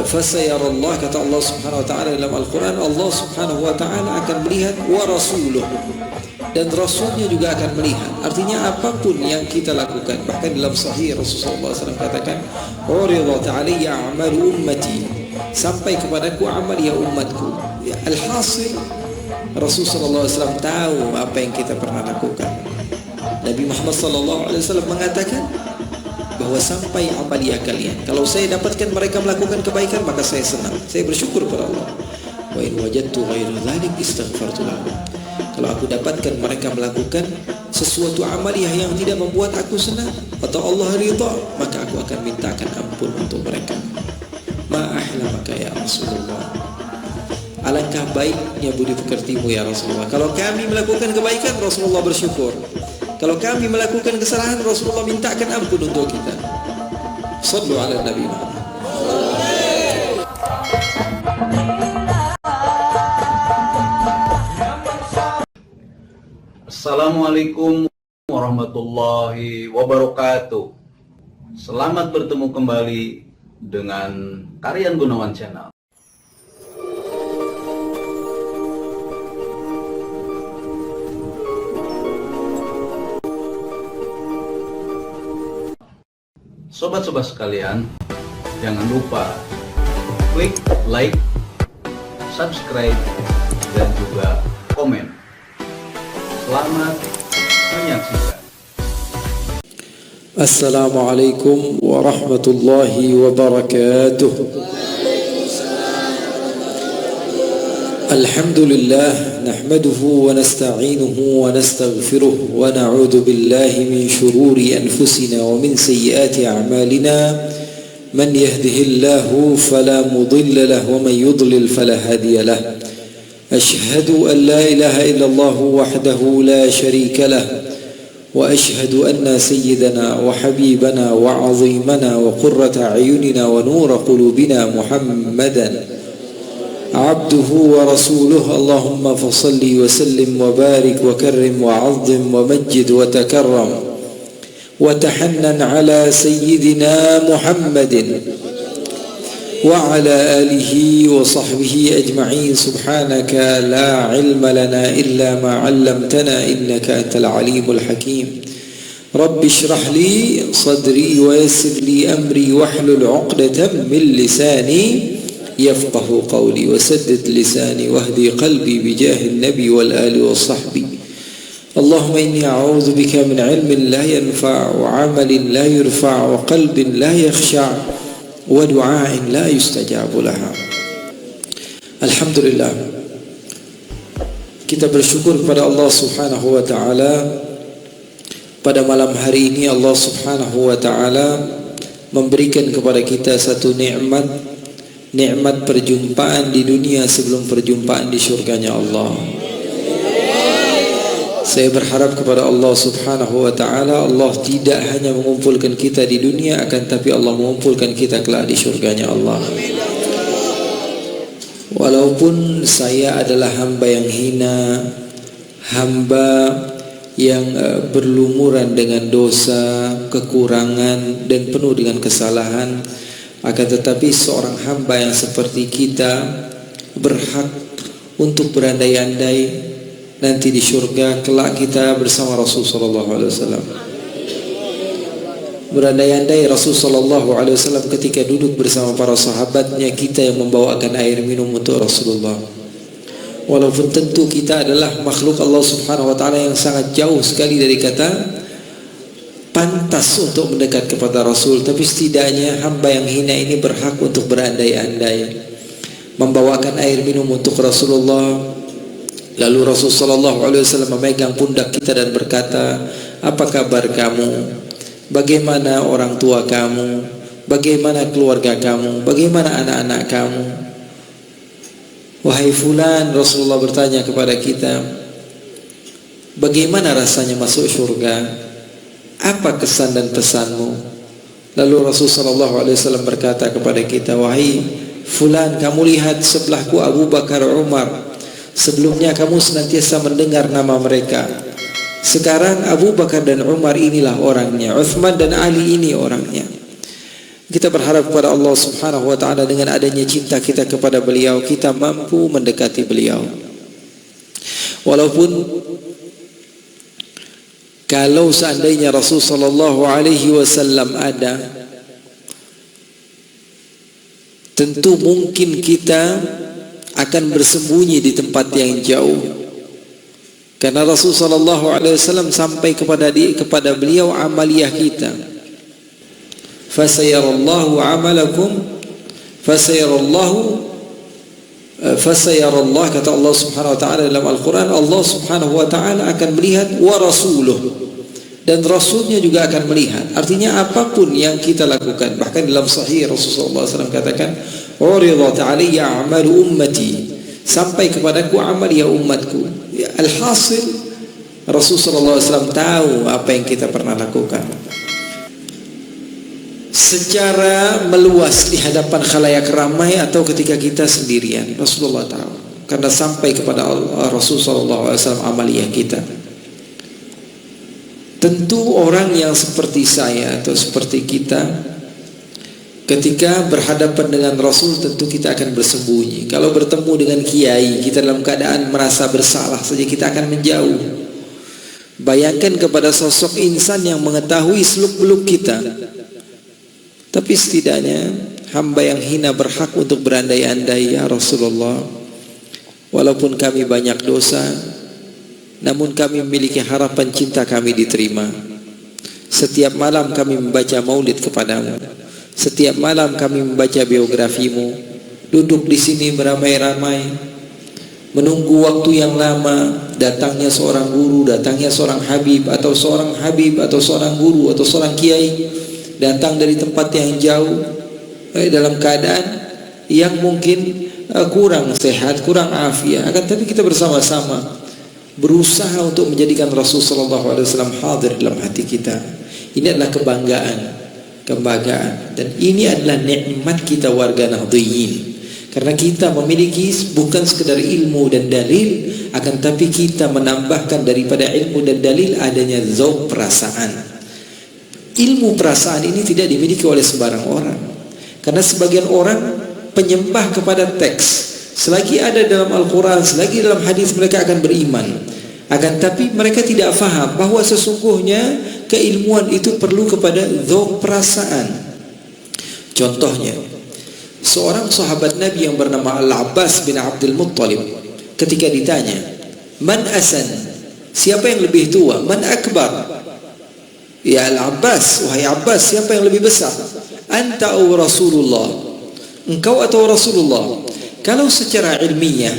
Fasayarallah, kata Allah subhanahu wa ta'ala dalam Al-Quran, Allah subhanahu wa ta'ala akan melihat, wa rasuluh, dan rasulnya juga akan melihat. Artinya apapun yang kita lakukan, bahkan dalam sahih Rasulullah SAW katakan, uridat alayya a'malu ummati, sampai kepadaku amal ya umatku. Alhasil Rasulullah SAW tahu apa yang kita pernah lakukan. Nabi Muhammad SAW mengatakan bahwa sampai amalia kalian, kalau saya dapatkan mereka melakukan kebaikan, maka saya senang, saya bersyukur kepada Allah. Wa in wajadtu ghairu dzalik istaghfartu lahum. Kalau aku dapatkan mereka melakukan sesuatu amaliah yang tidak membuat aku senang atau Allah ridha, maka aku akan mintakan ampun untuk mereka. Ma ahlamaka ya Rasulullah, alangkah baiknya budi pekertimu ya Rasulullah. Kalau kami melakukan kebaikan, Rasulullah bersyukur. Kalau kami melakukan kesalahan, Rasulullah mintakan ampun untuk kita. Sallu ala Nabi Muhammad. Assalamualaikum warahmatullahi wabarakatuh. Selamat bertemu kembali dengan Karyan Gunawan Channel. Sobat-sobat sekalian, jangan lupa klik like, subscribe, dan juga komen. Selamat menyaksikan. Assalamualaikum warahmatullahi wabarakatuh. Alhamdulillah, nahmaduhu wa nasta'inuhu wa nastaghfiruh wa na'udzu billahi min shururi anfusina wa min sayyiati a'malina. Man yahdihillahu fala mudilla lahu wa man yudlil fala hadiya lahu. Ashhadu an la ilaha illallah wahdahu la sharika lahu wa ashhadu anna sayyidana wa habibana wa 'azimana wa qurrata a'yunina wa nura qulubina Muhammadan عبده ورسوله. اللهم فصل وسلم وبارك وكرم وعظم ومجد وتكرم وتحنن على سيدنا محمد وعلى آله وصحبه أجمعين. سبحانك لا علم لنا إلا ما علمتنا إنك أنت العليم الحكيم. رب اشرح لي صدري ويسر لي أمري واحلل عقدة من لساني يفقه قولي وسدد لساني واهدي قلبي بجاه النبي والآل والصحب. اللهم إني أعوذ بك من علم لا ينفع وعمل لا يرفع وقلب لا يخشع ودعاء لا يستجاب لها. Alhamdulillah, kita bersyukur kepada Allah subhanahu wa ta'ala. Pada malam hari ini Allah subhanahu wa ta'ala memberikan kepada kita satu nikmat perjumpaan di dunia sebelum perjumpaan di surganya Allah. Saya berharap kepada Allah subhanahu wa ta'ala, Allah tidak hanya mengumpulkan kita di dunia, akan tapi Allah mengumpulkan kita kelak di surganya Allah. Walaupun saya adalah hamba yang hina, hamba yang berlumuran dengan dosa, kekurangan, dan penuh dengan kesalahan, akan tetapi seorang hamba yang seperti kita berhak untuk berandai-andai nanti di surga kelak kita bersama Rasulullah SAW. Berandai-andai Rasulullah SAW ketika duduk bersama para sahabatnya, kita yang membawakan air minum untuk Rasulullah. Walaupun tentu kita adalah makhluk Allah subhanahu wa ta'ala yang sangat jauh sekali dari kata pantas untuk mendekat kepada Rasul, tapi setidaknya hamba yang hina ini berhak untuk berandai-andai membawakan air minum untuk Rasulullah. Lalu Rasulullah SAW memegang pundak kita dan berkata, apa kabar kamu? Bagaimana orang tua kamu? Bagaimana keluarga kamu? Bagaimana anak-anak kamu? Wahai fulan, Rasulullah bertanya kepada kita, bagaimana rasanya masuk surga? Apa kesan dan pesanmu? Lalu Rasulullah SAW berkata kepada kita, wahai fulan, kamu lihat sebelahku Abu Bakar, Umar. Sebelumnya kamu senantiasa mendengar nama mereka. Sekarang Abu Bakar dan Umar inilah orangnya, Uthman dan Ali ini orangnya. Kita berharap kepada Allah Subhanahu wa taala dengan adanya cinta kita kepada beliau, kita mampu mendekati beliau. Walaupun kalau seandainya Rasul sallallahu alaihi wasallam ada, tentu mungkin kita akan bersembunyi di tempat yang jauh. Karena Rasul sallallahu alaihi wasallam sampai kepada beliau amaliyah kita. Fasayarallahu amalakum fasayarallah, kata Allah Subhanahu wa taala dalam Al-Qur'an, Allah Subhanahu wa taala akan melihat, wa rasuluh, dan rasulnya juga akan melihat. Artinya apapun yang kita lakukan, bahkan dalam sahih Rasulullah SAW katakan, uridat alayya a'malu ummati, sampai kepadaku amal ya umatku. Alhasil Rasulullah SAW tahu apa yang kita pernah lakukan secara meluas di hadapan khalayak ramai atau ketika kita sendirian. Rasulullah tahu, karena sampai kepada Rasulullah SAW amaliyah kita. Tentu orang yang seperti saya atau seperti kita, ketika berhadapan dengan Rasul tentu kita akan bersembunyi. Kalau bertemu dengan kiai, kita dalam keadaan merasa bersalah saja, kita akan menjauh. Bayangkan kepada sosok insan yang mengetahui seluk-beluk kita. Tapi setidaknya hamba yang hina berhak untuk berandai-andai, ya Rasulullah, walaupun kami banyak dosa, namun kami memiliki harapan cinta kami diterima. Setiap malam kami membaca maulid kepadamu, setiap malam kami membaca biografimu, duduk di sini beramai-ramai, menunggu waktu yang lama, datangnya seorang guru, datangnya seorang habib atau seorang guru atau seorang kiai, datang dari tempat yang jauh, dalam keadaan yang mungkin kurang sehat, kurang afiat, akan tapi kita bersama-sama berusaha untuk menjadikan Rasul sallallahu alaihi wasallam hadir dalam hati kita. Ini adalah kebanggaan, dan ini adalah nikmat kita warga Nahdliyin. Karena kita memiliki bukan sekedar ilmu dan dalil, akan tapi kita menambahkan daripada ilmu dan dalil adanya zauq perasaan. Ilmu perasaan ini tidak dimiliki oleh sembarang orang. Karena sebagian orang penyembah kepada teks, selagi ada dalam Al-Quran, selagi dalam hadis, mereka akan beriman. Akan tapi mereka tidak faham bahwa sesungguhnya keilmuan itu perlu kepada zauq perasaan. Contohnya, seorang sahabat Nabi yang bernama Al-Abbas bin Abdul Muttalib, ketika ditanya, man asan, siapa yang lebih tua, man akbar, ya Al-Abbas, wahai Abbas, siapa yang lebih besar, anta atau Rasulullah, engkau atau Rasulullah? Kalau secara ilmiah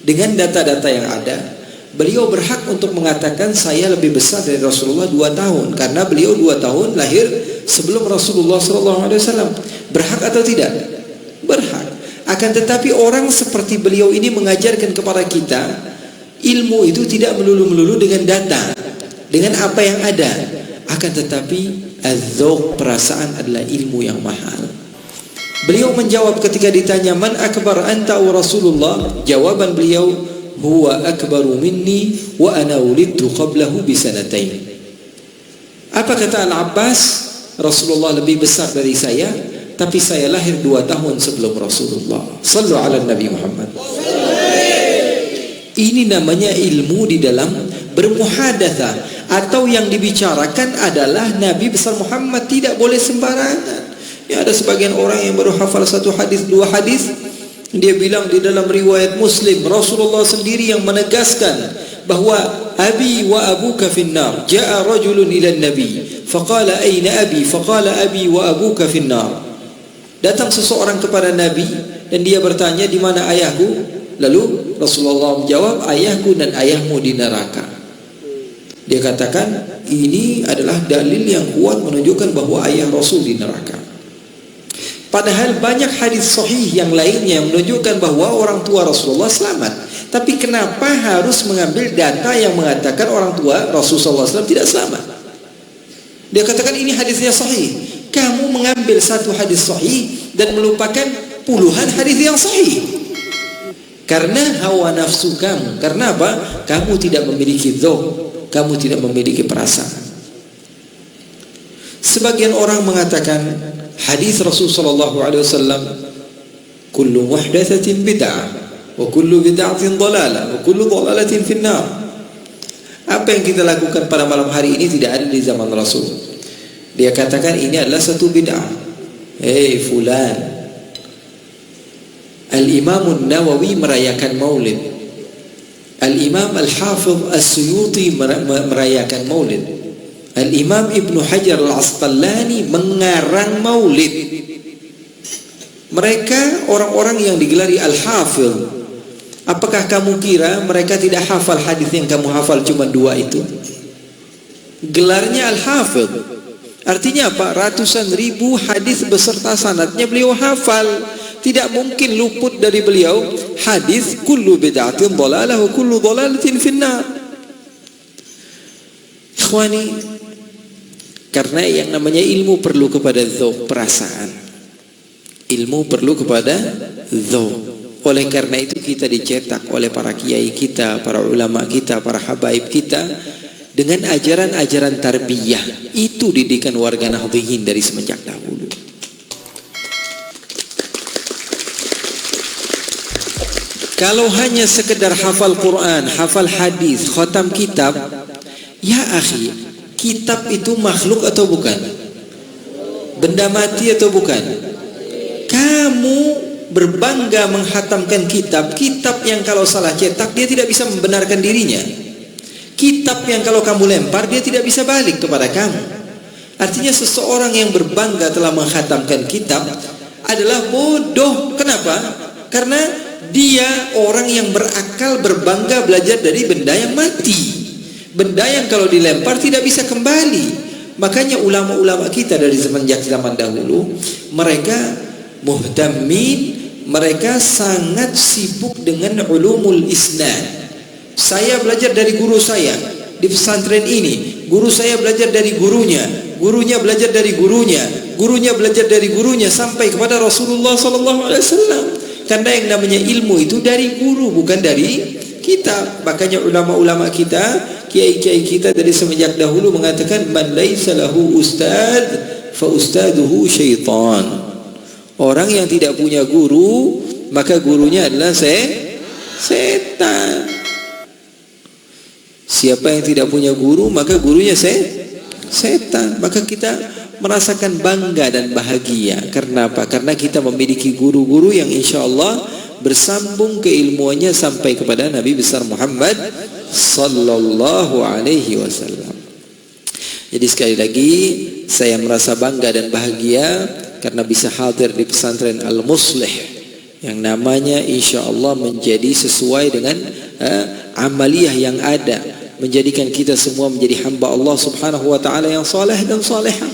dengan data-data yang ada, beliau berhak untuk mengatakan saya lebih besar dari Rasulullah 2 tahun, karena beliau 2 tahun lahir sebelum Rasulullah SAW. Berhak atau tidak? Berhak. Akan tetapi orang seperti beliau ini mengajarkan kepada kita, ilmu itu tidak melulu-melulu dengan data, dengan apa yang ada. Akan tetapi az-zauq perasaan adalah ilmu yang mahal. Beliau menjawab ketika ditanya, man akbar anta wa Rasulullah? Jawaban beliau, huwa akbaru minni wa ana ulidtu qablahu bisanatain. Apa kata Al-Abbas? Rasulullah lebih besar dari saya, tapi saya lahir 2 tahun sebelum Rasulullah. Sallu ala Nabi Muhammad. Ini namanya ilmu di dalam bermuhadatsah, atau yang dibicarakan adalah Nabi besar Muhammad, tidak boleh sembarangan. Ya, ada sebagian orang yang baru hafal 1 hadis, 2 hadis, dia bilang di dalam riwayat Muslim, Rasulullah sendiri yang menegaskan bahwa abi wa abuka finnar. Ja'a rajulun ila Nabi faqala aina abi, faqala abi wa abuka finnar. Datang seseorang kepada Nabi dan dia bertanya, di mana ayahku? Lalu Rasulullah menjawab, ayahku dan ayahmu di neraka. Dia katakan ini adalah dalil yang kuat menunjukkan bahwa ayah Rasul di neraka. Padahal banyak hadis sahih yang lainnya yang menunjukkan bahwa orang tua Rasulullah selamat. Tapi kenapa harus mengambil data yang mengatakan orang tua Rasulullah SAW tidak selamat? Dia katakan ini hadisnya sahih. Kamu mengambil 1 hadis sahih dan melupakan puluhan hadis yang sahih. Karena hawa nafsu kamu. Karena apa? Kamu tidak memiliki dzauq, kamu tidak memiliki perasaan. Sebagian orang mengatakan hadis Rasul sallallahu alaihi wasallam, kullu muhdatsatin bid'ah wa kullu bid'atin dhalalah wa kullu dhalalatin finnar. Apa yang kita lakukan pada malam hari ini tidak ada di zaman Rasul. Dia katakan ini adalah satu bid'ah. Hei fulan, Al-Imam An-Nawawi merayakan maulid, Al-Imam Al-Hafidh As-Suyuti merayakan maulid, Al-Imam Ibnu Hajar Al-Asqalani mengarang maulid. Mereka orang-orang yang digelari Al-Hafidh. Apakah kamu kira mereka tidak hafal hadis yang kamu hafal cuma 2 itu? Gelarnya Al-Hafidh. Artinya apa? Ratusan ribu hadis beserta sanadnya beliau hafal. Tidak mungkin luput dari beliau hadis kullu bid'atin dhalalah wa kullu dhalalatin finnar. Ikhwani, karena yang namanya ilmu perlu kepada dzauq, perasaan. Ilmu perlu kepada dzauq. Oleh karena itu kita dicetak oleh para kiai kita, para ulama kita, para habaib kita dengan ajaran-ajaran tarbiyah. Itu didikan warga Nahdliyin dari semenjak dahulu. Kalau hanya sekedar hafal Quran, hafal hadis, khatam kitab, ya akhi, kitab itu makhluk atau bukan? Benda mati atau bukan? Kamu berbangga menghatamkan kitab, kitab yang kalau salah cetak dia tidak bisa membenarkan dirinya. Kitab yang kalau kamu lempar dia tidak bisa balik kepada kamu. Artinya seseorang yang berbangga telah menghatamkan kitab adalah bodoh. Kenapa? Karena dia orang yang berakal berbangga belajar dari benda yang mati, benda yang kalau dilempar tidak bisa kembali. Makanya ulama-ulama kita dari semenjak zaman dahulu mereka muhtammin, mereka sangat sibuk dengan ulumul isnad. Saya belajar dari guru saya di pesantren ini, guru saya belajar dari gurunya, gurunya belajar dari gurunya, gurunya belajar dari gurunya sampai kepada Rasulullah SAW. Karena yang namanya ilmu itu dari guru, bukan dari kitab. Makanya ulama-ulama kita, kiai-kiai kita dari semenjak dahulu mengatakan man laisa lahu ustad fa ustaduhu syaitan. Orang yang tidak punya guru, maka gurunya adalah setan. Siapa yang tidak punya guru, maka gurunya setan. Maka kita merasakan bangga dan bahagia. Karena apa? Karena kita memiliki guru-guru yang insya Allah bersambung keilmuannya sampai kepada Nabi besar Muhammad sallallahu alaihi wasallam. Jadi sekali lagi saya merasa bangga dan bahagia karena bisa hadir di pesantren Al-Muslih yang namanya insya Allah menjadi sesuai dengan amaliyah yang ada, menjadikan kita semua menjadi hamba Allah subhanahu wa ta'ala yang saleh dan salihah,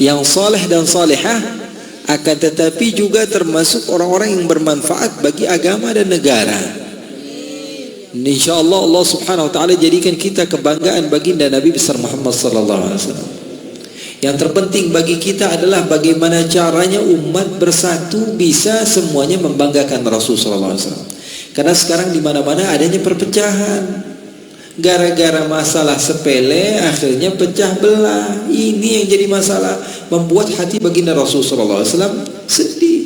yang saleh dan salihah, akan tetapi juga termasuk orang-orang yang bermanfaat bagi agama dan negara. InsyaAllah Allah subhanahu wa ta'ala jadikan kita kebanggaan baginda Nabi besar Muhammad sallallahu alaihi wasallam. Yang terpenting bagi kita adalah bagaimana caranya umat bersatu bisa semuanya membanggakan Rasul sallallahu alaihi wasallam. Karena sekarang di mana-mana adanya perpecahan. Gara-gara masalah sepele akhirnya pecah belah. Ini yang jadi masalah, membuat hati baginda Rasul sallallahu alaihi wasallam sedih.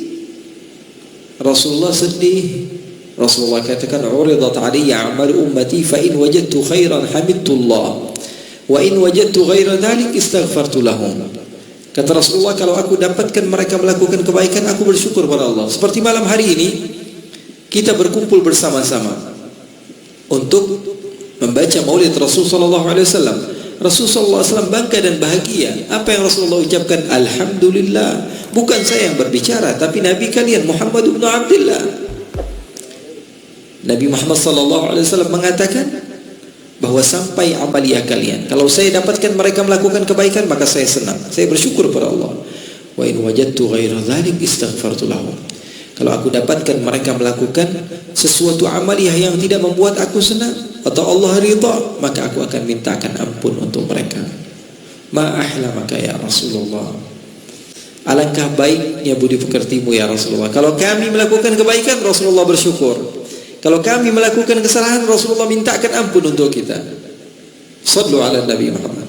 Rasulullah sedih. Rasulullah katakan uridat alayya a'mal ummati fa in wajadtu khairan hamidtullah wa in wajadtu ghaira dhalik istaghfartu lahum. Kata Rasulullah, kalau aku dapatkan mereka melakukan kebaikan, aku bersyukur pada Allah. Seperti malam hari ini kita berkumpul bersama-sama untuk membaca maulid Rasul sallallahu alaihi wasallam. Rasul sallallahu alaihi wasallam bangga dan bahagia. Apa yang Rasulullah ucapkan? Alhamdulillah. Bukan saya yang berbicara, tapi Nabi kalian Muhammad ibn Abdullah. Nabi Muhammad sallallahu alaihi wasallam mengatakan bahwa sampai amaliyah kalian, kalau saya dapatkan mereka melakukan kebaikan, maka saya senang, saya bersyukur pada Allah. Wa in wajadtu ghaira dzalik istaghfartu lahum. Kalau aku dapatkan mereka melakukan sesuatu amaliyah yang tidak membuat aku senang atau Allah ridha, maka aku akan mintakan ampun untuk mereka. Ma ahlamaka ya Rasulullah. Alangkah baiknya budi pekertimu ya Rasulullah. Kalau kami melakukan kebaikan, Rasulullah bersyukur. Kalau kami melakukan kesalahan, Rasulullah mintakan ampun untuk kita. Sallu ala Nabi Muhammad.